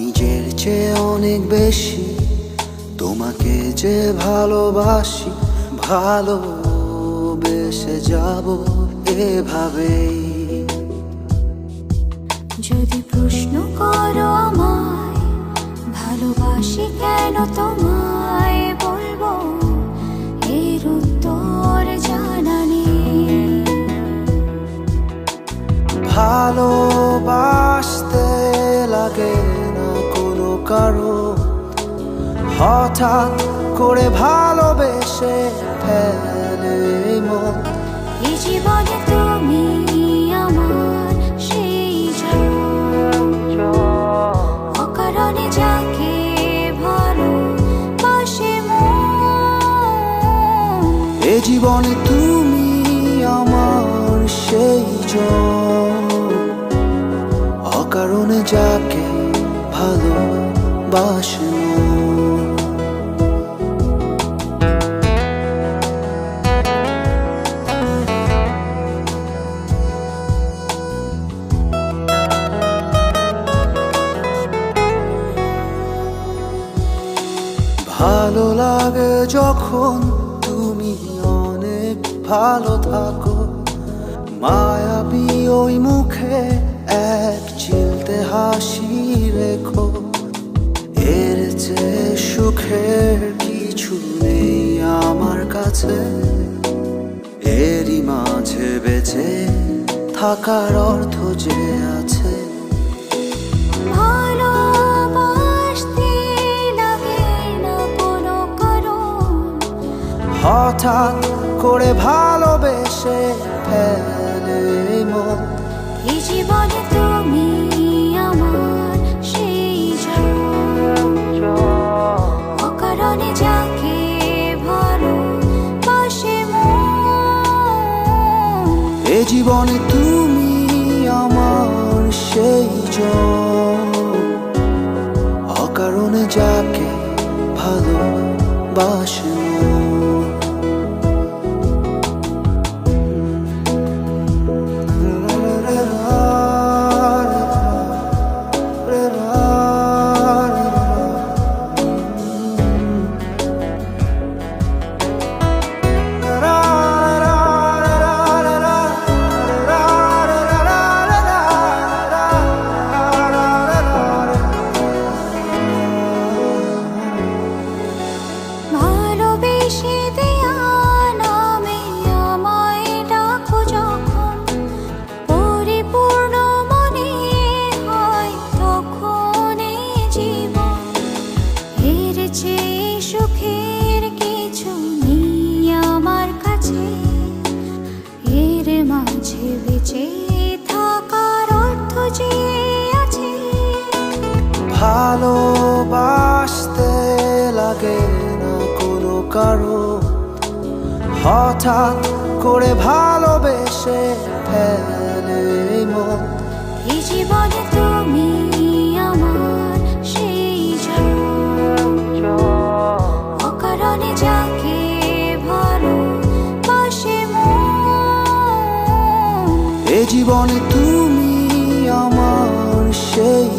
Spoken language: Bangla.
নিজের চেয়ে অনেক বেশি তোমাকে যে ভালোবাসি, ভালোবেসে যাব এভাবেই। যদি প্রশ্ন করো আমায় ভালোবাসি কেন তোমায়, বলবো এর উত্তর জানা নেই। ভালোবাসতে লাগে না কোনো কারো, হঠাৎ করে ভালোবেসে ফেলে মন। এই জীবনে তুমি আমার সেই অকারণে যাকে ভালোবাসে মন। এ জীবনে তুমি আমার সেই অকারণে যাকে ভালোবাসে মন। ভালো লাগে যখন তুমি অনেক ভালো থাকো, মায়াবী ওই মুখে এক চিলতে হাসি রেখো। এর চেয়ে সুখের কিছু নেই আমার কাছে, এরই মাঝে বেঁচে থাকার অর্থ যে আছে। হঠাৎ করে ভালোবেসে ফেলে মন। এই জীবনে তুমি আমার সেই অকারণে যাকে ভালোবাসে মন। এ জীবনে তুমি আমার সেই অকারণে যাকে ভালোবাসে মন। সুখের কিছু নেই আমার কাছে, এর মাঝে বেঁচে থাকার অর্থ যে আছে। ভালোবাসতে লাগে না কোনো কারো, হঠাৎ করে ভালোবেসে ফেলে মন। এই জীবনে তুমি আমার সেই অকারণে যাকে ভালোবাসে মন। এ জীবনে তুমি আমার সেই